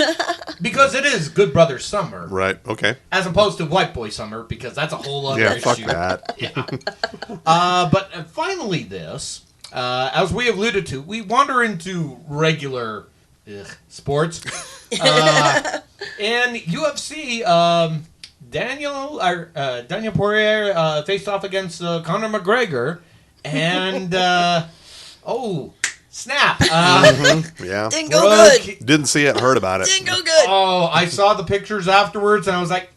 it is Good Brothers Summer. Right, okay. As opposed to White Boy Summer, because that's a whole other issue. Fuck that. Yeah. But finally this, as we alluded to, we wander into regular sports. In UFC, Daniel Poirier faced off against Conor McGregor, and snap! Yeah. Didn't go good. Didn't see it, heard about it. Didn't go good. Oh, I saw the pictures afterwards, and I was like,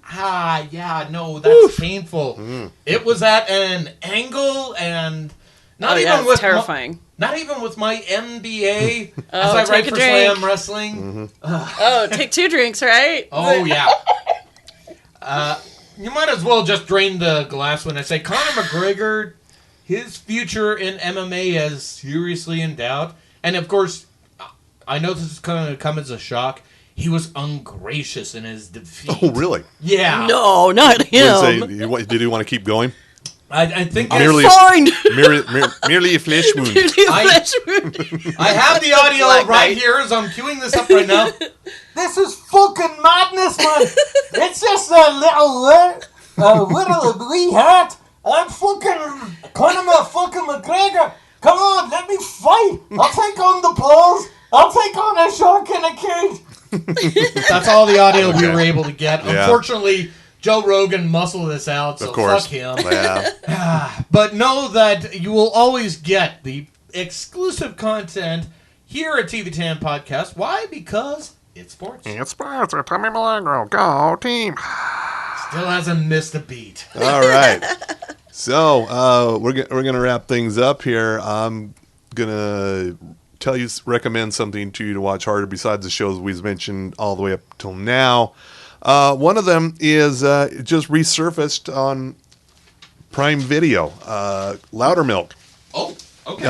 no, that's painful. It was at an angle, and not even with terrifying. not even with my MBA Oh, as I take write a for drink. Slam Wrestling. Oh, take 2 drinks, right? Oh yeah. You might as well just drain the glass when I say Conor McGregor. His future in MMA is seriously in doubt. And, of course, I know this is going to come as a shock. He was ungracious in his defeat. Oh, really? Yeah. No, not him. Did he want to keep going? I think Merely- Fine. Merely a flesh wound. I have the audio Black right Knight. here as I'm queuing this up right now. This is fucking madness, man. It's just a little wee hat. I'm fucking Conor fucking McGregor. Come on, let me fight. I'll take on the bulls. I'll take on a shark in a cage. That's all the audio we were able to get. Yeah. Unfortunately, Joe Rogan muscled this out, so Of course. fuck him. Yeah. But know that you will always get the exclusive content here at TV10 Podcast. Why? Because it's sports. It's sports with Tommy Milagro. Go team. Still hasn't missed a beat. All right. So we're gonna wrap things up here. I'm gonna recommend something to you to watch harder besides the shows we've mentioned all the way up till now. One of them is just resurfaced on Prime Video. Loudermilk. Oh, okay.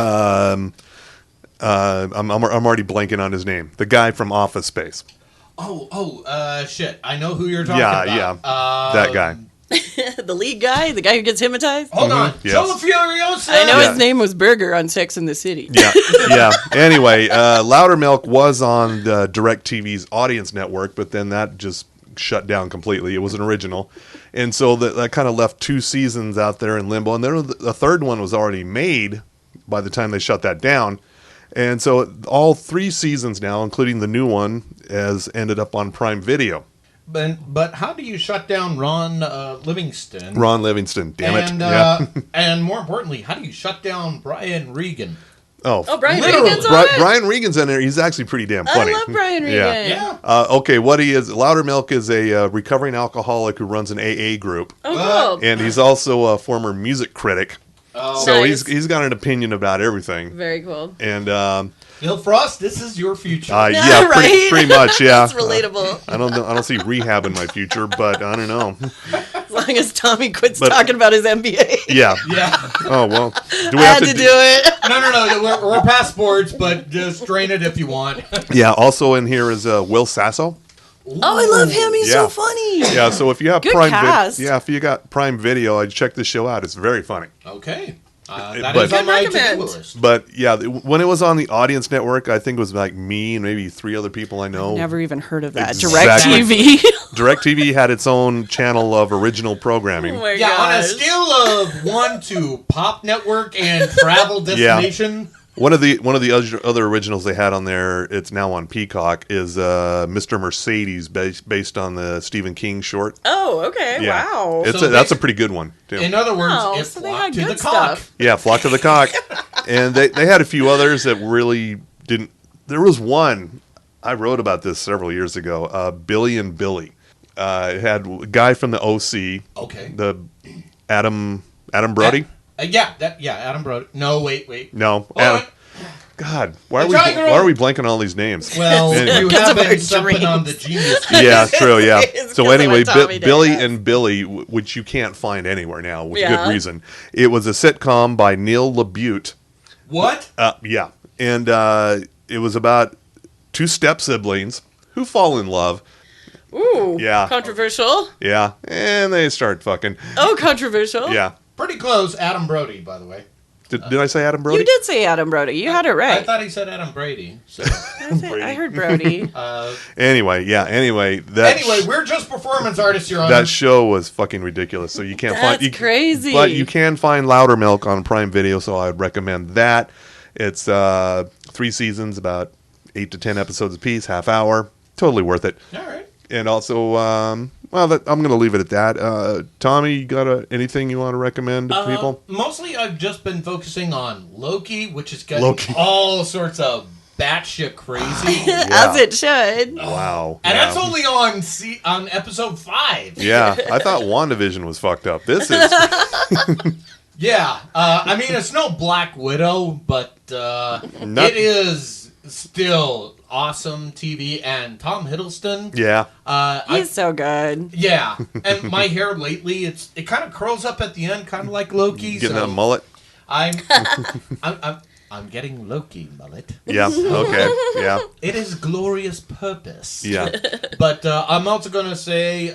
I'm already blanking on his name. The guy from Office Space. Shit. I know who you're talking about. Yeah, that guy. The lead guy, the guy who gets hypnotized. Hold on. Yes. Joe Furiosa. I know Yeah. his name was Burger on Sex in the City. Yeah. Anyway, Loudermilk was on the DirecTV's Audience Network, but then that just shut down completely. It was an original. And so that kind of left 2 seasons out there in limbo. And then the third one was already made by the time they shut that down. And so all 3 seasons now, including the new one, has ended up on Prime Video. But how do you shut down Ron Livingston? Ron Livingston, damn it. And, Yeah. and more importantly, how do you shut down Brian Regan? Oh, Brian Literally. Regan's on it? Brian Regan's in there. He's actually pretty damn funny. I love Brian Regan. Yeah. Okay, what he is, Loudermilk is a recovering alcoholic who runs an AA group. Oh, cool. And he's also a former music critic. Oh. So Nice. he's got an opinion about everything. Very cool. And Bill Frost, this is your future. yeah, right? pretty much, yeah. That's relatable. I don't see rehab in my future, but I don't know. As long as Tommy quits But- talking about his MBA. Yeah. Yeah. Oh well. Do I had to do it. No. We're past sports, but just drain it if you want. Yeah. Also in here is Will Sasso. Oh, I love him. He's Yeah. so funny. Yeah. So if you have Good Prime cast. if you got Prime Video, I'd check this show out. It's very funny. Okay. But- That is on my Good to-do recommend. list. But yeah, when it was on the Audience Network, I think it was like me and maybe 3 other people I know. Never even heard of that. Exactly. DirecTV. DirecTV had its own channel of original programming. Oh my Yeah, on a gosh. scale of 1 to Pop Network and Travel Destination. One of the other originals they had on there, it's now on Peacock, is Mr. Mercedes, based on the Stephen King short. Oh, okay. Yeah. Wow. So That's a pretty good one, too. In other words, Oh, it so they flocked had to the good cock. stuff. Yeah, Flock to the Cock. And they had a few others that really didn't. There was one, I wrote about this several years ago, Billy and Billy. It had a guy from the OC. Okay. The Adam Brody? Adam Brody. No, wait. No. Hold on. God, why The Tiger are we blanking on all these names? Well, Anyway. you Because have of our been something dreams. on the genius. Yeah, true, yeah. It's So 'cause of anyway, what Tommy Billy does. and Billy, which you can't find anywhere now, with Yeah. good reason. It was a sitcom by Neil LaBute. What? Yeah. And it was about 2 step-siblings who fall in love. Ooh. Yeah. Controversial. Yeah. And they start fucking. Oh, controversial. Yeah. Pretty close. Adam Brody, by the way. Did I say Adam Brody? You did say Adam Brody. You had it I right. thought he said Adam Brady. So. I heard Brody. Anyway, Anyway, we're just performance artists, Your Honor. that show was fucking ridiculous. So you can't That's find crazy. But you can find Loudermilk on Prime Video, so I would recommend that. It's 3 seasons, about 8 to 10 episodes apiece, half hour. Totally worth it. All right. And also, I'm going to leave it at that. Tommy, you got anything you want to recommend to people? Mostly, I've just been focusing on Loki, which is getting all sorts of batshit crazy, as it should. Wow. And that's only on episode 5. Yeah, I thought WandaVision was fucked up. This is... Yeah, I mean, it's no Black Widow, but it is still awesome TV. And Tom Hiddleston, he's so good. Yeah, and my hair lately, it kind of curls up at the end, kind of like Loki. Getting that mullet? I'm getting Loki mullet. Yeah. Okay. Yeah. It is glorious purpose. Yeah. But I'm also gonna say.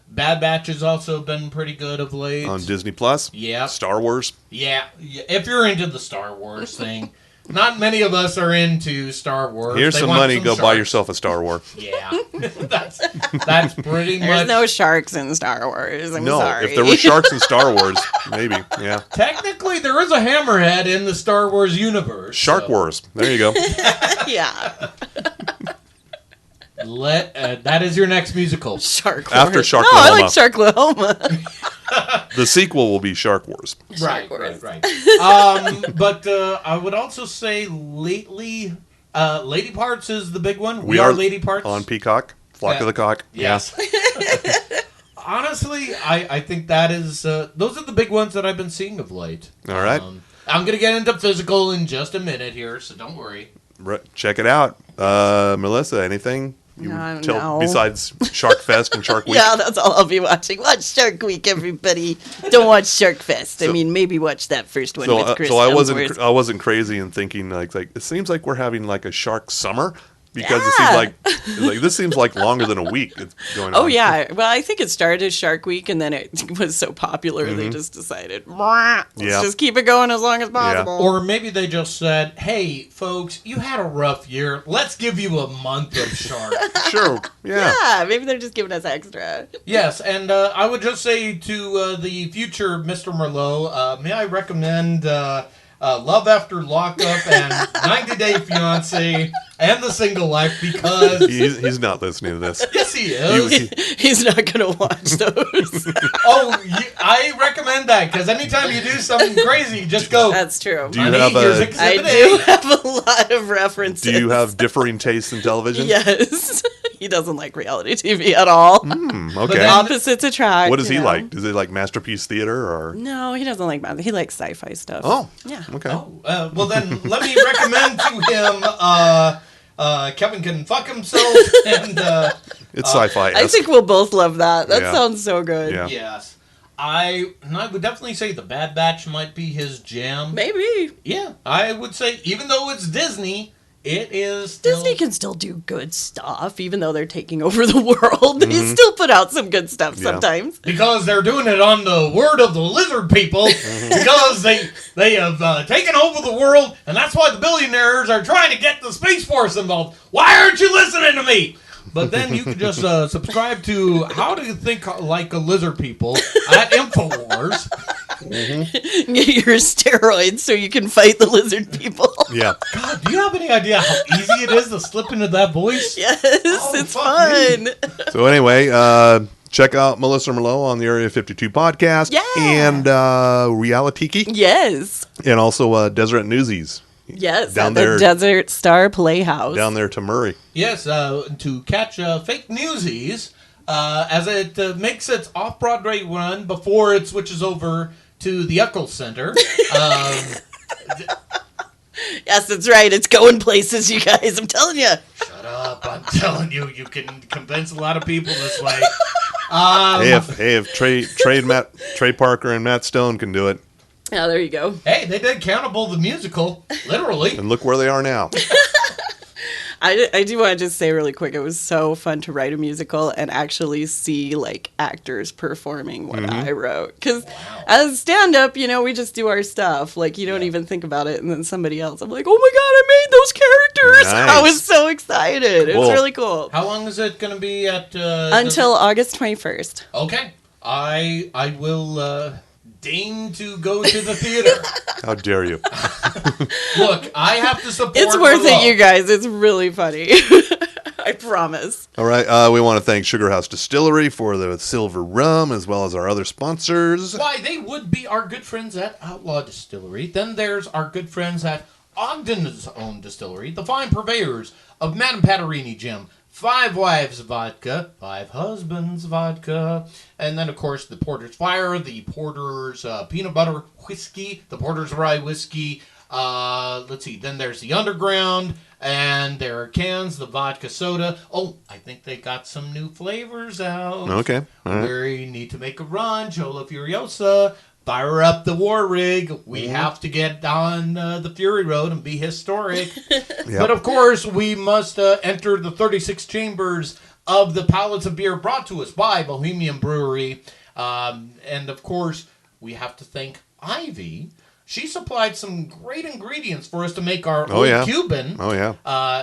Bad Batch has also been pretty good of late. On Disney Plus? Yeah. Star Wars? Yeah. If you're into the Star Wars thing. Not many of us are into Star Wars. Here's some money, go buy yourself a Star Wars. Yeah. That's pretty much... There's no sharks in Star Wars. I'm sorry. If there were sharks in Star Wars, maybe, yeah. Technically, there is a hammerhead in the Star Wars universe. Shark Wars. There you go. Yeah. That is your next musical. Shark Wars. After Sharklahoma. No, I like Sharklahoma. The sequel will be Shark Wars. Right. But I would also say lately, Lady Parts is the big one. We are Lady Parts. On Peacock. Flock of the Cock. Yes. Honestly, I think that is... those are the big ones that I've been seeing of late. All right. I'm going to get into physical in just a minute here, so don't worry. Check it out. Melissa, anything? No. Besides Shark Fest and Shark Week? Yeah, that's all I'll be watching. Watch Shark Week, everybody. Don't watch Shark Fest. I mean, maybe watch that first one with Chris Hemsworth. I wasn't crazy in thinking like it seems like we're having like a shark summer because it seems like this seems like longer than a week it's going on. Oh yeah, well I think it started as Shark Week and then it was so popular they just decided let's just keep it going as long as possible. Yeah. Or maybe they just said, "Hey folks, you had a rough year. Let's give you a month of shark." Sure. Yeah. Yeah, maybe they're just giving us extra. Yes, and I would just say to the future Mr. Merlot, may I recommend Love After Lockup and 90 Day Fiancé and The Single Life because... He's not listening to this. Yes, he is. He's not going to watch those. I recommend that because anytime you do something crazy, just go... That's true. I do have a lot of references. Do you have differing tastes in television? Yes. He doesn't like reality TV at all. Okay. Opposites attract. What does he like? Is it like Masterpiece Theater or? No, he doesn't like he likes sci-fi stuff. Oh, yeah. Okay. Well, then let me recommend to him. Kevin Can Fuck Himself, and it's sci-fi. I think we'll both love that. That sounds so good. Yeah. Yes. I would definitely say The Bad Batch might be his jam. Maybe. Yeah, I would say even though it's Disney. It is Disney can still do good stuff, even though they're taking over the world. They still put out some good stuff sometimes. Because they're doing it on the word of the lizard people. Because they have taken over the world, and that's why the billionaires are trying to get the Space Force involved. Why aren't you listening to me? But then you can just subscribe to How to Think Like a Lizard People at InfoWars. Get your steroids so you can fight the lizard people. Yeah. God, do you have any idea how easy it is to slip into that voice? Yes, it's fun. So anyway, check out Melissa Merlot on the Area 52 podcast. Yeah. And Reality Tiki. Yes. And also Deseret Newsies. Yes, down at there, the Desert Star Playhouse. Down there to Murray. Yes, to catch fake newsies as it makes its off-Broadway run before it switches over to the Eccles Center. Yes, that's right. It's going places, you guys. I'm telling you. Shut up. I'm telling you, you can convince a lot of people this way. If Trey Parker and Matt Stone can do it. Oh, there you go. Hey, they did Cannibal the Musical, literally. And look where they are now. I do want to just say really quick, it was so fun to write a musical and actually see like actors performing what I wrote. Because as stand-up, we just do our stuff. Like, you don't even think about it. And then somebody else, I'm like, oh my God, I made those characters. Nice. I was so excited. It was really cool. How long is it going to be at? Until August 21st. Okay. I will deign to go to the theater. How dare you? Look, I have to support. It's worth it, you guys. It's really funny. I promise. All right. We want to thank Sugar House Distillery for the silver rum, as well as our other sponsors. Why, they would be our good friends at Outlaw Distillery. Then there's our good friends at Ogden's own distillery, the fine purveyors of Madame Patarini Gin, Five Wives Vodka, Five Husbands Vodka, and then, of course, the Porter's Fire, the Porter's Peanut Butter Whiskey, the Porter's Rye Whiskey. Let's see, then there's the Underground, and there are cans, the vodka soda. Oh, I think they got some new flavors out. Okay. All right. We need to make a run, Jola Furiosa. Fire up the war rig. We have to get on the Fury Road and be historic. But of course, we must enter the 36 chambers of the Palates of Beer brought to us by Bohemian Brewery. And of course, we have to thank Ivy. She supplied some great ingredients for us to make our old Cuban. Oh, yeah.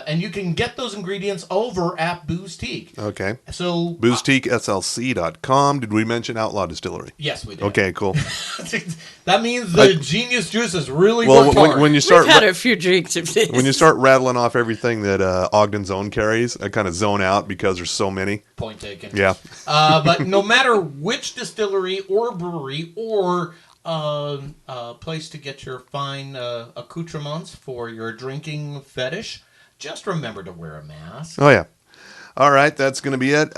And you can get those ingredients over at Boostique. Okay. So BoostiqueSLC.com. Did we mention Outlaw Distillery? Yes, we did. Okay, cool. That means the genius juice has really Well, worked hard. when you start We've had a few drinks of this. when you start rattling off everything that Ogden's Own carries, I kind of zone out because there's so many. Point taken. Yeah. But no matter which distillery or brewery or place to get your fine accoutrements for your drinking fetish, just remember to wear a mask. Oh, yeah. All right, that's going to be it.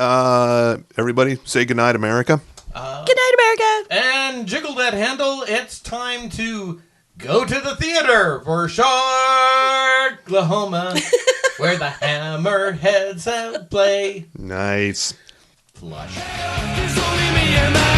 Everybody, say goodnight, America. Good night, America. And jiggle that handle. It's time to go to the theater for Sharklahoma, where the hammerheads have play. Nice. Flush. It's only me and my